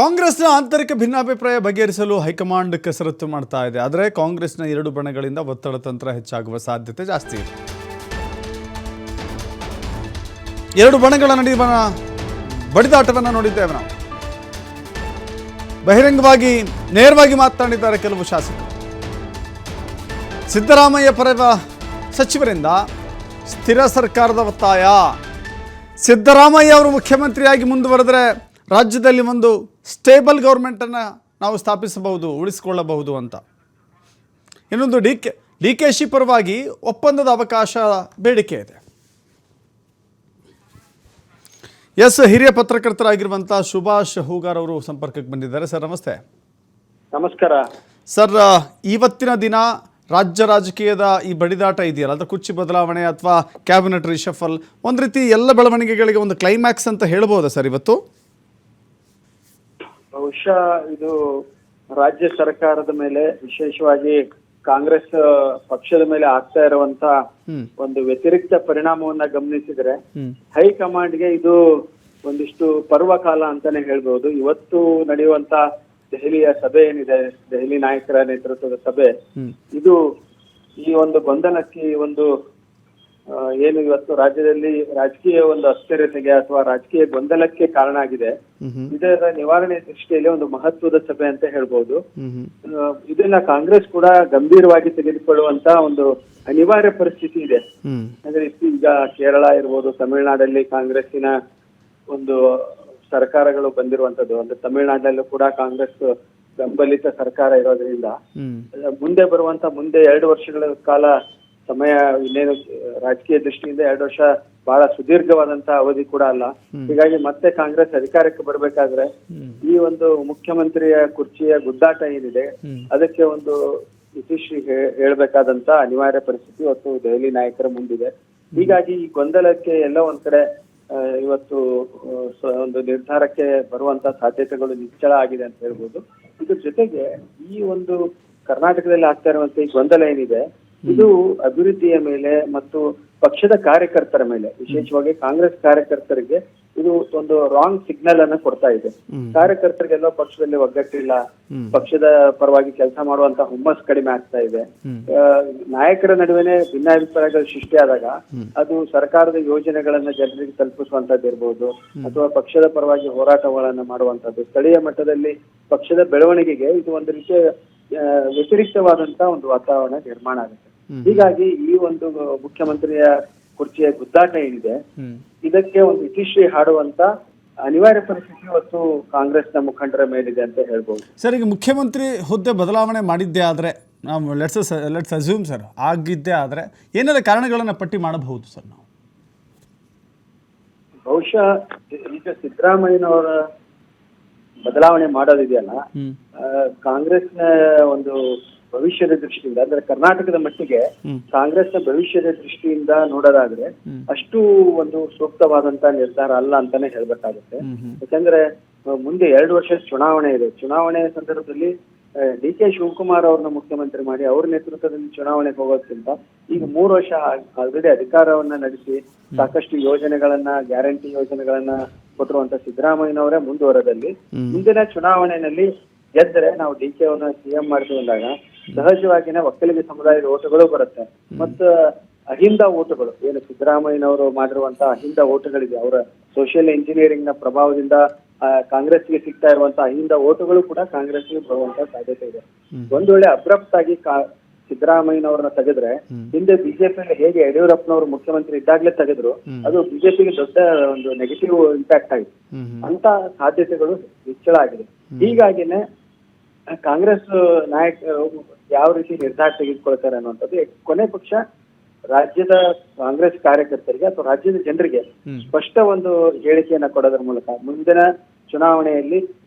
ಕಾಂಗ್ರೆಸ್ನ ಆಂತರಿಕ ಭಿನ್ನಾಭಿಪ್ರಾಯ ಬಗೆಹರಿಸಲು ಹೈಕಮಾಂಡ್ ಕಸರತ್ತು ಮಾಡ್ತಾ ಇದೆ. ಆದರೆ ಕಾಂಗ್ರೆಸ್ನ ಎರಡು ಬಣಗಳಿಂದ ಒತ್ತಡ ತಂತ್ರ ಹೆಚ್ಚಾಗುವ ಸಾಧ್ಯತೆ ಜಾಸ್ತಿ ಇದೆ. ಎರಡು ಬಣಗಳ ನಡುವಿನ ಬಡಿದಾಟವನ್ನು ನೋಡಿದ್ದೇವೆ ನಾವು. ಬಹಿರಂಗವಾಗಿ ನೇರವಾಗಿ ಮಾತನಾಡಿದ್ದಾರೆ ಕೆಲವು ಶಾಸಕರು. ಸಿದ್ದರಾಮಯ್ಯ ಪರ ಸಚಿವರಿಂದ ಸ್ಥಿರ ಸರ್ಕಾರದ ಒತ್ತಾಯ. ಸಿದ್ದರಾಮಯ್ಯ ಅವರು ಮುಖ್ಯಮಂತ್ರಿಯಾಗಿ ಮುಂದುವರೆದರೆ ರಾಜ್ಯದಲ್ಲಿ ಒಂದು ಸ್ಟೇಬಲ್ ಗೌರ್ಮೆಂಟನ್ನು ನಾವು ಸ್ಥಾಪಿಸಬಹುದು, ಉಳಿಸಿಕೊಳ್ಳಬಹುದು ಅಂತ. ಇನ್ನೊಂದು ಡಿ ಕೆ ಶಿ ಪರವಾಗಿ ಒಪ್ಪಂದದ ಅವಕಾಶ ಬೇಡಿಕೆ ಇದೆ. ಹಿರಿಯ ಪತ್ರಕರ್ತರಾಗಿರುವಂಥ ಸುಭಾಷ್ ಹೂಗಾರ್ ಅವರು ಸಂಪರ್ಕಕ್ಕೆ ಬಂದಿದ್ದಾರೆ. ಸರ್ ನಮಸ್ತೆ. ನಮಸ್ಕಾರ ಸರ್. ಇವತ್ತಿನ ದಿನ ರಾಜ್ಯ ರಾಜಕೀಯದ ಈ ಬಡಿದಾಟ ಇದೆಯಲ್ಲ, ಅದು ಕುರ್ಚಿ ಬದಲಾವಣೆ ಅಥವಾ ಕ್ಯಾಬಿನೆಟ್ ರಿಷಫಲ್, ಒಂದು ರೀತಿ ಎಲ್ಲ ಬೆಳವಣಿಗೆಗಳಿಗೆ ಒಂದು ಕ್ಲೈಮ್ಯಾಕ್ಸ್ ಅಂತ ಹೇಳ್ಬೋದಾ ಸರ್ ಇವತ್ತು? ಬಹುಶಃ ಇದು ರಾಜ್ಯ ಸರ್ಕಾರದ ಮೇಲೆ, ವಿಶೇಷವಾಗಿ ಕಾಂಗ್ರೆಸ್ ಪಕ್ಷದ ಮೇಲೆ ಆಗ್ತಾ ಇರುವಂತ ಒಂದು ವ್ಯತಿರಿಕ್ತ ಪರಿಣಾಮವನ್ನ ಗಮನಿಸಿದ್ರೆ ಹೈಕಮಾಂಡ್ಗೆ ಇದು ಒಂದಿಷ್ಟು ಪರ್ವಕಾಲ ಅಂತಾನೆ ಹೇಳ್ಬಹುದು. ಇವತ್ತು ನಡೆಯುವಂತ ದೆಹಲಿಯ ಸಭೆ ಏನಿದೆ, ದೆಹಲಿ ನಾಯಕರ ನೇತೃತ್ವದ ಸಭೆ, ಇದು ಈ ಒಂದು ಗೊಂದಲಕ್ಕೆ, ಒಂದು ಏನು ಇವತ್ತು ರಾಜ್ಯದಲ್ಲಿ ರಾಜಕೀಯ ಒಂದು ಅಸ್ಥಿರತೆಗೆ ಅಥವಾ ರಾಜಕೀಯ ಗೊಂದಲಕ್ಕೆ ಕಾರಣ ಆಗಿದೆ. ಇದರ ನಿವಾರಣೆ ದೃಷ್ಟಿಯಲ್ಲಿ ಒಂದು ಮಹತ್ವದ ಸಭೆ ಅಂತ ಹೇಳ್ಬೋದು. ಇದನ್ನ ಕಾಂಗ್ರೆಸ್ ಕೂಡ ಗಂಭೀರವಾಗಿ ತೆಗೆದುಕೊಳ್ಳುವಂತ ಒಂದು ಅನಿವಾರ್ಯ ಪರಿಸ್ಥಿತಿ ಇದೆ. ಅಂದ್ರೆ ಈಗ ಕೇರಳ ಇರ್ಬೋದು, ತಮಿಳುನಾಡಲ್ಲಿ ಕಾಂಗ್ರೆಸ್ಸಿನ ಒಂದು ಸರ್ಕಾರಗಳು ಬಂದಿರುವಂತದ್ದು, ಅಂದ್ರೆ ತಮಿಳುನಾಡಲ್ಲೂ ಕೂಡ ಕಾಂಗ್ರೆಸ್ ಬೆಂಬಲಿತ ಸರ್ಕಾರ ಇರೋದ್ರಿಂದ ಮುಂದೆ 2 ವರ್ಷಗಳ ಕಾಲ ಸಮಯ, ಇನ್ನೇನು ರಾಜಕೀಯ ದೃಷ್ಟಿಯಿಂದ 2 ವರ್ಷ ಬಹಳ ಸುದೀರ್ಘವಾದಂತಹ ಅವಧಿ ಕೂಡ ಅಲ್ಲ. ಹೀಗಾಗಿ ಮತ್ತೆ ಕಾಂಗ್ರೆಸ್ ಅಧಿಕಾರಕ್ಕೆ ಬರ್ಬೇಕಾದ್ರೆ ಈ ಒಂದು ಮುಖ್ಯಮಂತ್ರಿಯ ಕುರ್ಚಿಯ ಗುದ್ದಾಟ ಏನಿದೆ ಅದಕ್ಕೆ ಒಂದು ಇತಿಶ್ರೀ ಹೇಳ್ಬೇಕಾದಂತ ಅನಿವಾರ್ಯ ಪರಿಸ್ಥಿತಿ ಇವತ್ತು ದೆಹಲಿ ನಾಯಕರ ಮುಂದಿದೆ. ಹೀಗಾಗಿ ಈ ಗೊಂದಲಕ್ಕೆ ಎಲ್ಲ ಒಂದ್ ಕಡೆ ಇವತ್ತು ಒಂದು ನಿರ್ಧಾರಕ್ಕೆ ಬರುವಂತ ಸಾಧ್ಯತೆಗಳು ನಿಚ್ಚಳ ಆಗಿದೆ ಅಂತ ಹೇಳ್ಬೋದು. ಇದ್ರ ಜೊತೆಗೆ ಈ ಒಂದು ಕರ್ನಾಟಕದಲ್ಲಿ ಆಗ್ತಾ ಇರುವಂತ ಈ ಗೊಂದಲ ಏನಿದೆ, ಇದು ಅಭಿವೃದ್ಧಿಯ ಮೇಲೆ ಮತ್ತು ಪಕ್ಷದ ಕಾರ್ಯಕರ್ತರ ಮೇಲೆ, ವಿಶೇಷವಾಗಿ ಕಾಂಗ್ರೆಸ್ ಕಾರ್ಯಕರ್ತರಿಗೆ ಇದು ಒಂದು ರಾಂಗ್ ಸಿಗ್ನಲ್ ಅನ್ನ ಕೊಡ್ತಾ ಇದೆ. ಕಾರ್ಯಕರ್ತರಿಗೆಲ್ಲೋ ಪಕ್ಷದಲ್ಲಿ ಒಗ್ಗಟ್ಟಿಲ್ಲ, ಪಕ್ಷದ ಪರವಾಗಿ ಕೆಲಸ ಮಾಡುವಂತ ಹುಮ್ಮಸ್ ಕಡಿಮೆ ಆಗ್ತಾ ಇದೆ. ನಾಯಕರ ನಡುವೆನೆ ಭಿನ್ನಾಭಿಪ್ರಾಯಗಳು ಸೃಷ್ಟಿಯಾದಾಗ ಅದು ಸರ್ಕಾರದ ಯೋಜನೆಗಳನ್ನ ಜನರಿಗೆ ತಲುಪಿಸುವಂತದ್ದು ಇರ್ಬೋದು, ಅಥವಾ ಪಕ್ಷದ ಪರವಾಗಿ ಹೋರಾಟಗಳನ್ನ ಮಾಡುವಂತದ್ದು, ಸ್ಥಳೀಯ ಮಟ್ಟದಲ್ಲಿ ಪಕ್ಷದ ಬೆಳವಣಿಗೆಗೆ ಇದು ಒಂದು ರೀತಿಯ ವ್ಯತಿರಿಕ್ತವಾದಂತ ಒಂದು ವಾತಾವರಣ ನಿರ್ಮಾಣ ಆಗುತ್ತೆ. ಹೀಗಾಗಿ ಈ ಒಂದು ಮುಖ್ಯಮಂತ್ರಿಯ ಕುರ್ಚಿಯ ಗುದ್ದಾಟ ಏನಿದೆ ಇದಕ್ಕೆ ಒಂದು ಇತಿಶ್ರೀ ಹಾಡುವಂತ ಅನಿವಾರ್ಯ ಪರಿಸ್ಥಿತಿ ಇವತ್ತು ಕಾಂಗ್ರೆಸ್ನ ಮುಖಂಡರ ಮೇಲಿದೆ ಅಂತ ಹೇಳ್ಬೋದು. ಸರ್, ಈಗ ಮುಖ್ಯಮಂತ್ರಿ ಹುದ್ದೆ ಬದಲಾವಣೆ ಮಾಡಿದ್ದೇ ಆದ್ರೆ, ನಾವು ಲೆಟ್ಸ್ ಅಸ್ಯೂಮ್ ಸರ್, ಆಗಿದ್ದೇ ಆದ್ರೆ ಏನೆಲ್ಲ ಕಾರಣಗಳನ್ನ ಪಟ್ಟಿ ಮಾಡಬಹುದು ಸರ್ ನಾವು? ಬಹುಶಃ ಈಗ ಸಿದ್ದರಾಮಯ್ಯನವರ ಬದಲಾವಣೆ ಮಾಡೋದಿದೆಯಲ್ಲ, ಕಾಂಗ್ರೆಸ್ನ ಒಂದು ಭವಿಷ್ಯದ ದೃಷ್ಟಿಯಿಂದ, ಅಂದ್ರೆ ಕರ್ನಾಟಕದ ಮಟ್ಟಿಗೆ ಕಾಂಗ್ರೆಸ್ನ ಭವಿಷ್ಯದ ದೃಷ್ಟಿಯಿಂದ ನೋಡೋದಾದ್ರೆ ಅಷ್ಟು ಒಂದು ಸೂಕ್ತವಾದಂತ ನಿರ್ಧಾರ ಅಲ್ಲ ಅಂತಾನೆ ಹೇಳ್ಬೇಕಾಗುತ್ತೆ. ಯಾಕಂದ್ರೆ ಮುಂದೆ 2 ವರ್ಷ ಚುನಾವಣೆ ಇದೆ. ಚುನಾವಣೆ ಸಂದರ್ಭದಲ್ಲಿ ಡಿ ಕೆ ಶಿವಕುಮಾರ್ ಅವ್ರನ್ನ ಮುಖ್ಯಮಂತ್ರಿ ಮಾಡಿ ಅವ್ರ ನೇತೃತ್ವದಲ್ಲಿ ಚುನಾವಣೆಗೆ ಹೋಗೋದ್ಕಿಂತ ಈಗ 3 ವರ್ಷ ಆಲ್ರೆಡಿ ಅಧಿಕಾರವನ್ನ ನಡೆಸಿ ಸಾಕಷ್ಟು ಯೋಜನೆಗಳನ್ನ, ಗ್ಯಾರಂಟಿ ಯೋಜನೆಗಳನ್ನ ಕೊಟ್ಟಿರುವಂತ ಸಿದ್ದರಾಮಯ್ಯನವರೇ ಮುಂದುವರೆದಲ್ಲಿ ಮುಂದಿನ ಚುನಾವಣೆಯಲ್ಲಿ ಗೆದ್ದರೆ ನಾವು ಡಿ ಕೆ ಅವ್ರನ್ನ ಸಿಎಂ ಮಾಡ್ತೀವಿ ಅಂದಾಗ ಸಹಜವಾಗಿನೇ ಒಕ್ಕಲಿಗ ಸಮುದಾಯದ ಓಟುಗಳು ಬರುತ್ತೆ. ಮತ್ತು ಅಹಿಂದ ಓಟುಗಳು, ಏನು ಸಿದ್ದರಾಮಯ್ಯನವರು ಮಾಡಿರುವಂತಹ ಅಹಿಂದ ಓಟುಗಳಿದೆ, ಅವರ ಸೋಷಿಯಲ್ ಇಂಜಿನಿಯರಿಂಗ್ ನ ಪ್ರಭಾವದಿಂದ ಕಾಂಗ್ರೆಸ್ಗೆ ಸಿಗ್ತಾ ಇರುವಂತ ಅಹಿಂದ ಓಟುಗಳು ಕೂಡ ಕಾಂಗ್ರೆಸ್ಗೆ ಬರುವಂತ ಸಾಧ್ಯತೆ ಇದೆ. ಒಂದ್ ವೇಳೆ ಅಬ್ರಪ್ಟ್ ಆಗಿ ಸಿದ್ದರಾಮಯ್ಯನವ್ರನ್ನ ತೆಗೆದ್ರೆ, ಹಿಂದೆ ಬಿಜೆಪಿಯಲ್ಲಿ ಹೇಗೆ ಯಡಿಯೂರಪ್ಪನವರು ಮುಖ್ಯಮಂತ್ರಿ ಇದ್ದಾಗ್ಲೇ ತೆಗೆದ್ರು, ಅದು ಬಿಜೆಪಿಗೆ ದೊಡ್ಡ ಒಂದು ನೆಗೆಟಿವ್ ಇಂಪ್ಯಾಕ್ಟ್ ಆಗಿದೆ. ಅಂತ ಸಾಧ್ಯತೆಗಳು ಹೆಚ್ಚಳ ಆಗಿದೆ. ಹೀಗಾಗಿನೇ ಕಾಂಗ್ರೆಸ್ ನಾಯಕರು ಯಾವ ರೀತಿ ನಿರ್ಧಾರ ತೆಗೆದುಕೊಳ್ತಾರೆ ಅನ್ನುವಂಥದ್ದು ಕೊನೆ ಪಕ್ಷ ರಾಜ್ಯದ ಕಾಂಗ್ರೆಸ್ ಕಾರ್ಯಕರ್ತರಿಗೆ ಅಥವಾ ರಾಜ್ಯದ ಜನರಿಗೆ ಸ್ಪಷ್ಟ ಒಂದು ಹೇಳಿಕೆಯನ್ನ ಕೊಡೋದ್ರ ಮೂಲಕ ಮುಂದಿನ ಚುನಾವಣೆಯಲ್ಲಿ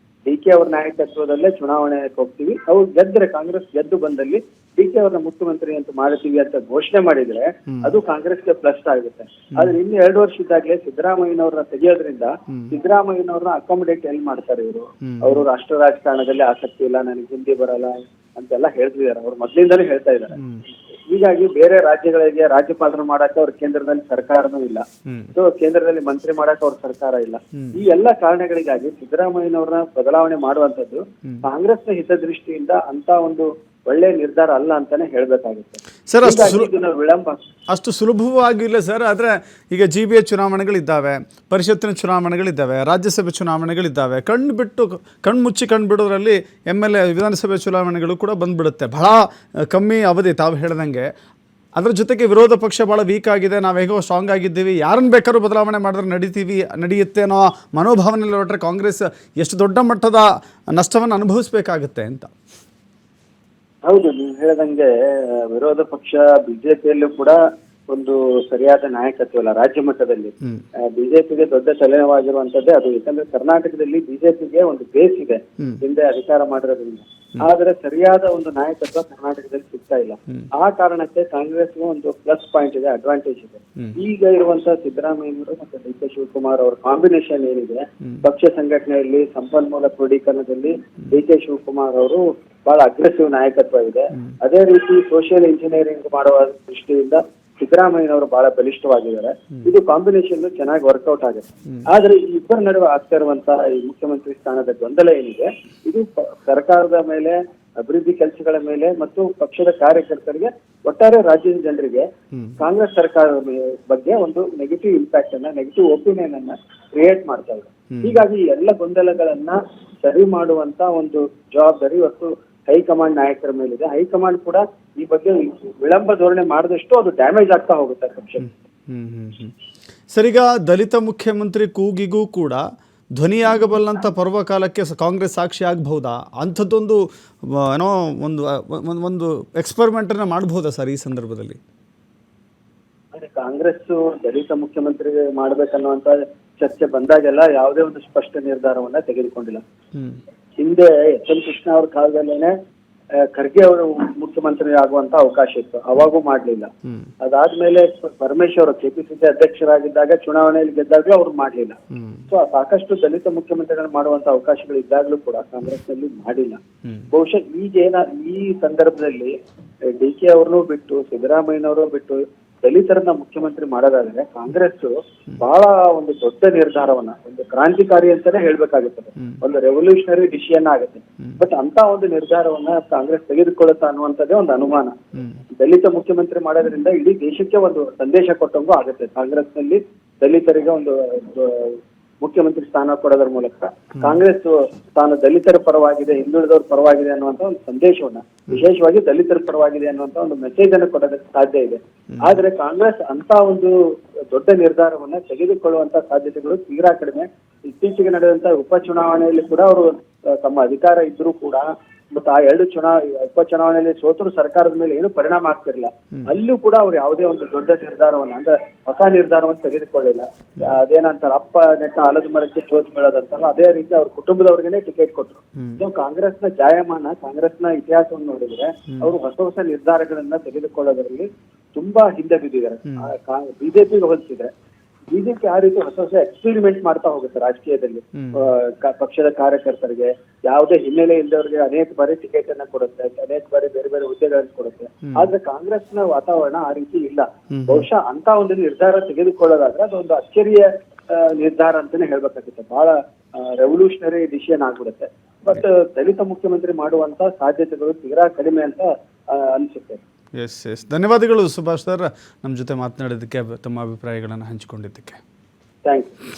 ಡಿ ಕೆ ಅವ್ರ ನಾಯಕತ್ವದಲ್ಲೇ ಚುನಾವಣೆಗೆ ಹೋಗ್ತೀವಿ, ಅವ್ರು ಗೆದ್ರೆ, ಕಾಂಗ್ರೆಸ್ ಗೆದ್ದು ಬಂದಲ್ಲಿ ಡಿ ಕೆ ಅವ್ರನ್ನ ಮುಖ್ಯಮಂತ್ರಿ ಅಂತ ಮಾಡ್ತೀವಿ ಅಂತ ಘೋಷಣೆ ಮಾಡಿದ್ರೆ ಅದು ಕಾಂಗ್ರೆಸ್ಗೆ ಪ್ಲಸ್ ಆಗುತ್ತೆ. ಆದ್ರೆ ಇನ್ನು 2 ವರ್ಷ ಇದ್ದಾಗಲೇ ಸಿದ್ದರಾಮಯ್ಯನವ್ರನ್ನ ತೆಗೆಯೋದ್ರಿಂದ ಸಿದ್ದರಾಮಯ್ಯನವ್ರನ್ನ ಅಕಾಮಿಡೇಟ್ ಎಲ್ಲಿ ಮಾಡ್ತಾರೆ ಇವರು? ಅವರು ರಾಷ್ಟ್ರ ರಾಜಕಾರಣದಲ್ಲಿ ಆಸಕ್ತಿ ಇಲ್ಲ, ನನಗೆ ಹಿಂದಿ ಬರಲ್ಲ ಅಂತೆಲ್ಲ ಹೇಳ್ತಿದ್ದಾರೆ, ಅವ್ರು ಮೊದ್ಲಿಂದಾನೇ ಹೇಳ್ತಾ ಇದ್ದಾರೆ. ಹೀಗಾಗಿ ಬೇರೆ ರಾಜ್ಯಗಳಿಗೆ ರಾಜ್ಯಪಾಲರು ಮಾಡಕ್ಕೆ ಅವ್ರ ಕೇಂದ್ರದಲ್ಲಿ ಸರ್ಕಾರನೂ ಇಲ್ಲ, ಸೊ ಕೇಂದ್ರದಲ್ಲಿ ಮಂತ್ರಿ ಮಾಡಕ್ಕೆ ಅವ್ರ ಸರ್ಕಾರ ಇಲ್ಲ. ಈ ಎಲ್ಲ ಕಾರಣಗಳಿಗಾಗಿ ಸಿದ್ದರಾಮಯ್ಯನವ್ರನ್ನ ಬದಲಾವಣೆ ಮಾಡುವಂತದ್ದು ಕಾಂಗ್ರೆಸ್ನ ಹಿತದೃಷ್ಟಿಯಿಂದ ಅಂತ ಒಂದು ಒಳ್ಳೆ ನಿರ್ಧಾರ ಅಲ್ಲ ಅಂತಾನೆ ಹೇಳ್ಬೇಕಾಗುತ್ತೆ ಸರ್. ಇದನ್ನ ವಿಳಂಬ ಅಷ್ಟು ಸುಲಭವಾಗಿಲ್ಲ ಸರ್. ಆದರೆ ಈಗ GBA ಚುನಾವಣೆಗಳಿದ್ದಾವೆ, ಪರಿಷತ್ತಿನ ಚುನಾವಣೆಗಳಿದ್ದಾವೆ, ರಾಜ್ಯಸಭೆ ಚುನಾವಣೆಗಳಿದ್ದಾವೆ. ಕಣ್ಮುಚ್ಚಿ ಬಿಡೋದ್ರಲ್ಲಿ MLA ವಿಧಾನಸಭೆ ಚುನಾವಣೆಗಳು ಕೂಡ ಬಂದ್ಬಿಡುತ್ತೆ. ಬಹಳ ಕಮ್ಮಿ ಅವಧಿ ತಾವು ಹೇಳ್ದಂಗೆ. ಅದರ ಜೊತೆಗೆ ವಿರೋಧ ಪಕ್ಷ ಭಾಳ ವೀಕ್ ಆಗಿದೆ, ನಾವು ಹೇಗೋ ಸ್ಟ್ರಾಂಗ್ ಆಗಿದ್ದೀವಿ, ಯಾರನ್ನು ಬೇಕಾದ್ರೂ ಬದಲಾವಣೆ ಮಾಡಿದ್ರೆ ನಡೆಯುತ್ತೆ ಅನ್ನೋ ಮನೋಭಾವನೆಯಲ್ಲಿ ಹೊರಟ್ರೆ ಕಾಂಗ್ರೆಸ್ ಎಷ್ಟು ದೊಡ್ಡ ಮಟ್ಟದ ನಷ್ಟವನ್ನು ಅನುಭವಿಸಬೇಕಾಗುತ್ತೆ ಅಂತ. ಹೌದು, ನೀವು ಹೇಳ್ದಂಗೆ ವಿರೋಧ ಪಕ್ಷ ಬಿಜೆಪಿಯಲ್ಲೂ ಕೂಡ ಒಂದು ಸರಿಯಾದ ನಾಯಕತ್ವ ಇಲ್ಲ ರಾಜ್ಯ ಮಟ್ಟದಲ್ಲಿ. ಬಿಜೆಪಿಗೆ ದೊಡ್ಡ ತಲೆನೋವಾಗಿರುವಂತದ್ದೇ ಅದು. ಯಾಕಂದ್ರೆ ಕರ್ನಾಟಕದಲ್ಲಿ ಬಿಜೆಪಿಗೆ ಒಂದು ಬೇಸ್ ಇದೆ ಹಿಂದೆ ಅಧಿಕಾರ ಮಾಡಿರೋದ್ರಿಂದ, ಆದ್ರೆ ಸರಿಯಾದ ಒಂದು ನಾಯಕತ್ವ ಕರ್ನಾಟಕದಲ್ಲಿ ಸಿಗ್ತಾ ಇಲ್ಲ. ಆ ಕಾರಣಕ್ಕೆ ಕಾಂಗ್ರೆಸ್ಗೆ ಒಂದು ಪ್ಲಸ್ ಪಾಯಿಂಟ್ ಇದೆ, ಅಡ್ವಾಂಟೇಜ್ ಇದೆ. ಈಗ ಇರುವಂತಹ ಸಿದ್ದರಾಮಯ್ಯನವರು ಮತ್ತೆ DK ಶಿವಕುಮಾರ್ ಅವರ ಕಾಂಬಿನೇಷನ್ ಏನಿದೆ, ಪಕ್ಷ ಸಂಘಟನೆಯಲ್ಲಿ ಸಂಪನ್ಮೂಲ ಕ್ರೋಢೀಕರಣದಲ್ಲಿ DK ಶಿವಕುಮಾರ್ ಅವರು ಬಹಳ ಅಗ್ರೆಸಿವ್ ನಾಯಕತ್ವ ಇದೆ. ಅದೇ ರೀತಿ ಸೋಷಿಯಲ್ ಇಂಜಿನಿಯರಿಂಗ್ ಮಾಡುವ ದೃಷ್ಟಿಯಿಂದ ಸಿದ್ದರಾಮಯ್ಯನವರು ಬಹಳ ಬಲಿಷ್ಠವಾಗಿದ್ದಾರೆ. ಇದು ಕಾಂಬಿನೇಷನ್ ಚೆನ್ನಾಗಿ ವರ್ಕೌಟ್ ಆಗುತ್ತೆ. ಆದ್ರೆ ಈ ಇಬ್ಬರ ನಡುವೆ ಆಗ್ತಾ ಇರುವಂತಹ ಈ ಮುಖ್ಯಮಂತ್ರಿ ಸ್ಥಾನದ ಗೊಂದಲ ಏನಿದೆ, ಇದು ಸರ್ಕಾರದ ಮೇಲೆ, ಅಭಿವೃದ್ಧಿ ಕೆಲಸಗಳ ಮೇಲೆ ಮತ್ತು ಪಕ್ಷದ ಕಾರ್ಯಕರ್ತರಿಗೆ, ಒಟ್ಟಾರೆ ರಾಜ್ಯದ ಜನರಿಗೆ ಕಾಂಗ್ರೆಸ್ ಸರ್ಕಾರದ ಬಗ್ಗೆ ಒಂದು ನೆಗೆಟಿವ್ ಇಂಪ್ಯಾಕ್ಟ್ ಅನ್ನ, ನೆಗೆಟಿವ್ ಒಪಿನಿಯನ್ ಅನ್ನ ಕ್ರಿಯೇಟ್ ಮಾಡ್ತಾ ಇದೆ. ಹೀಗಾಗಿ ಈ ಎಲ್ಲ ಗೊಂದಲಗಳನ್ನ ಸರಿ ಮಾಡುವಂತ ಒಂದು ಜವಾಬ್ದಾರಿ ಇವತ್ತು ಹೈಕಮಾಂಡ್ ನಾಯಕರ ಮೇಲಿದೆ. ಹೈಕಮಾಂಡ್ ಕೂಡ ಈ ಬಗ್ಗೆ ವಿಳಂಬ ಧೋರಣೆ ಮಾಡಿದಷ್ಟು ಅದು ಡ್ಯಾಮೇಜ್ ಆಗ್ತಾ ಹೋಗುತ್ತೆ ಪಕ್ಷಕ್ಕೆ. ಸರಿಗ ದಲಿತ ಮುಖ್ಯಮಂತ್ರಿ ಕೂಗಿಗೂ ಕೂಡ ಧ್ವನಿಯಾಗಬಲ್ಲಂಥ ಪರ್ವಕಾಲಕ್ಕೆ ಕಾಂಗ್ರೆಸ್ ಸಾಕ್ಷಿ ಆಗಬಹುದಾ? ಅಂಥದ್ದೊಂದು ಏನೋ ಒಂದು ಎಕ್ಸ್ಪೆರಿಮೆಂಟನ್ನು ಮಾಡಬಹುದಾ ಸರ್ ಈ ಸಂದರ್ಭದಲ್ಲಿ? ಕಾಂಗ್ರೆಸ್ ದಲಿತ ಮುಖ್ಯಮಂತ್ರಿ ಮಾಡ್ಬೇಕನ್ನುವಂತ ಚರ್ಚೆ ಬಂದಾಗೆಲ್ಲ ಯಾವುದೇ ಒಂದು ಸ್ಪಷ್ಟ ನಿರ್ಧಾರವನ್ನ ತೆಗೆದುಕೊಂಡಿಲ್ಲ. ಹಿಂದೆ ಎಸ್.ಎಂ. ಕೃಷ್ಣ ಅವ್ರ ಕಾಲದಲ್ಲೇನೆ ಖರ್ಗೆ ಅವರು ಮುಖ್ಯಮಂತ್ರಿ ಆಗುವಂತ ಅವಕಾಶ ಇತ್ತು, ಅವಾಗೂ ಮಾಡ್ಲಿಲ್ಲ. ಅದಾದ್ಮೇಲೆ ಪರಮೇಶ್ವರ್ KPCC ಅಧ್ಯಕ್ಷರಾಗಿದ್ದಾಗ ಚುನಾವಣೆಯಲ್ಲಿ ಗೆದ್ದಾಗ್ಲೂ ಅವ್ರು ಮಾಡ್ಲಿಲ್ಲ. ಸೊ ಸಾಕಷ್ಟು ದಲಿತ ಮುಖ್ಯಮಂತ್ರಿಗಳು ಮಾಡುವಂತ ಅವಕಾಶಗಳು ಇದ್ದಾಗ್ಲೂ ಕೂಡ ಕಾಂಗ್ರೆಸ್ ನಲ್ಲಿ ಮಾಡಿಲ್ಲ. ಬಹುಶಃ ಈ ಸಂದರ್ಭದಲ್ಲಿ DK ಅವ್ರನ್ನೂ ಬಿಟ್ಟು ಸಿದ್ದರಾಮಯ್ಯನವರು ಬಿಟ್ಟು ದಲಿತರನ್ನ ಮುಖ್ಯಮಂತ್ರಿ ಮಾಡೋದಾದ್ರೆ ಕಾಂಗ್ರೆಸ್ ಬಹಳ ಒಂದು ದೊಡ್ಡ ನಿರ್ಧಾರವನ್ನ, ಒಂದು ಕ್ರಾಂತಿಕಾರಿ ಅಂತಾನೆ ಹೇಳ್ಬೇಕಾಗುತ್ತದೆ, ಒಂದು ರೆವಲ್ಯೂಷನರಿ ಡಿಸಿಷನ್ ಆಗುತ್ತೆ. ಬಟ್ ಅಂತ ಒಂದು ನಿರ್ಧಾರವನ್ನ ಕಾಂಗ್ರೆಸ್ ತೆಗೆದುಕೊಳ್ಳುತ್ತಾ ಅನ್ನುವಂಥದ್ದೇ ಒಂದು ಅನುಮಾನ. ದಲಿತ ಮುಖ್ಯಮಂತ್ರಿ ಮಾಡೋದ್ರಿಂದ ಇಡೀ ದೇಶಕ್ಕೆ ಒಂದು ಸಂದೇಶ ಕೊಟ್ಟಂಗೂ ಆಗುತ್ತೆ. ಕಾಂಗ್ರೆಸ್ ನಲ್ಲಿ ದಲಿತರಿಗೆ ಒಂದು ಮುಖ್ಯಮಂತ್ರಿ ಸ್ಥಾನ ಕೊಡೋದ್ರ ಮೂಲಕ ಕಾಂಗ್ರೆಸ್ ತಾನು ದಲಿತರ ಪರವಾಗಿದೆ, ಹಿಂದುಳಿದವ್ರ ಪರವಾಗಿದೆ ಅನ್ನುವಂತ ಒಂದು ಸಂದೇಶವನ್ನ, ವಿಶೇಷವಾಗಿ ದಲಿತರ ಪರವಾಗಿದೆ ಅನ್ನುವಂತ ಒಂದು ಮೆಸೇಜ್ ಅನ್ನು ಕೊಡೋದಕ್ಕೆ ಸಾಧ್ಯ ಇದೆ. ಆದ್ರೆ ಕಾಂಗ್ರೆಸ್ ಅಂತ ಒಂದು ದೊಡ್ಡ ನಿರ್ಧಾರವನ್ನ ತೆಗೆದುಕೊಳ್ಳುವಂತ ಸಾಧ್ಯತೆಗಳು ತೀರಾ ಕಡಿಮೆ. ಇತ್ತೀಚೆಗೆ ನಡೆದಂತ ಉಪಚುನಾವಣೆಯಲ್ಲಿ ಕೂಡ ಅವರು ತಮ್ಮ ಅಧಿಕಾರ ಇದ್ರೂ ಕೂಡ ಮತ್ತು ಆ ಎರಡು ಉಪಚುನಾವಣೆಯಲ್ಲಿ ಸೋತರು ಸರ್ಕಾರದ ಮೇಲೆ ಏನು ಪರಿಣಾಮ ಆಗ್ತಿರಲಿಲ್ಲ. ಅಲ್ಲೂ ಕೂಡ ಅವ್ರು ಯಾವುದೇ ಒಂದು ದೊಡ್ಡ ನಿರ್ಧಾರವನ್ನ, ಅಂದ್ರೆ ಹೊಸ ನಿರ್ಧಾರವನ್ನು ತೆಗೆದುಕೊಳ್ಳಿಲ್ಲ. ಅದೇನಂತಾರೆ ಅಪ್ಪ ನೆಟ್ಟ ಆಲದ ಮರಕ್ಕೆ ಚೋಚ್ ಬೀಳೋದಂತಲ್ಲ, ಅದೇ ರೀತಿ ಅವ್ರ ಕುಟುಂಬದವ್ರಿಗೇನೆ ಟಿಕೆಟ್ ಕೊಟ್ರು. ಸೊ ಕಾಂಗ್ರೆಸ್ನ ಜಾಯಮಾನ, ಕಾಂಗ್ರೆಸ್ನ ಇತಿಹಾಸವನ್ನು ನೋಡಿದ್ರೆ ಅವರು ಹೊಸ ನಿರ್ಧಾರಗಳನ್ನ ತೆಗೆದುಕೊಳ್ಳೋದ್ರಲ್ಲಿ ತುಂಬಾ ಹಿಂದೆ ಬಿದ್ದಿದ್ದಾರೆ. ಬಿಜೆಪಿಗೆ ಹೋಲಿಸಿದ್ರೆ ಬಿಜೆಪಿ ಆ ರೀತಿ ಹೊಸ ಎಕ್ಸ್ಪೆರಿಮೆಂಟ್ ಮಾಡ್ತಾ ಹೋಗುತ್ತೆ ರಾಜಕೀಯದಲ್ಲಿ. ಪಕ್ಷದ ಕಾರ್ಯಕರ್ತರಿಗೆ ಯಾವುದೇ ಹಿನ್ನೆಲೆ ಇಲ್ಲದವರಿಗೆ ಅನೇಕ ಬಾರಿ ಟಿಕೆಟ್ ಅನ್ನ ಕೊಡುತ್ತೆ, ಅನೇಕ ಬಾರಿ ಬೇರೆ ಬೇರೆ ಹುದ್ದೆಗಳನ್ನು ಕೊಡುತ್ತೆ. ಆದ್ರೆ ಕಾಂಗ್ರೆಸ್ನ ವಾತಾವರಣ ಆ ರೀತಿ ಇಲ್ಲ. ಬಹುಶಃ ಅಂತ ಒಂದು ನಿರ್ಧಾರ ತೆಗೆದುಕೊಳ್ಳೋದಾದ್ರೆ ಅದೊಂದು ಅಚ್ಚರಿಯ ನಿರ್ಧಾರ ಅಂತಾನೆ ಹೇಳ್ಬೇಕಾಗುತ್ತೆ. ಬಹಳ ರೆವಲ್ಯೂಷನರಿ ಡಿಸಿಷನ್ ಆಗ್ಬಿಡುತ್ತೆ. ಬಟ್ ದಲಿತ ಮುಖ್ಯಮಂತ್ರಿ ಮಾಡುವಂತ ಸಾಧ್ಯತೆಗಳು ತೀರಾ ಕಡಿಮೆ ಅಂತ ಅನ್ಸುತ್ತೆ. ಎಸ್. ಧನ್ಯವಾದಗಳು ಸುಭಾಷ್ ಸರ್, ನಮ್ಮ ಜೊತೆ ಮಾತನಾಡೋದಕ್ಕೆ, ತಮ್ಮ ಅಭಿಪ್ರಾಯಗಳನ್ನು ಹಂಚಿಕೊಂಡಿದ್ದಕ್ಕೆ. Thank you.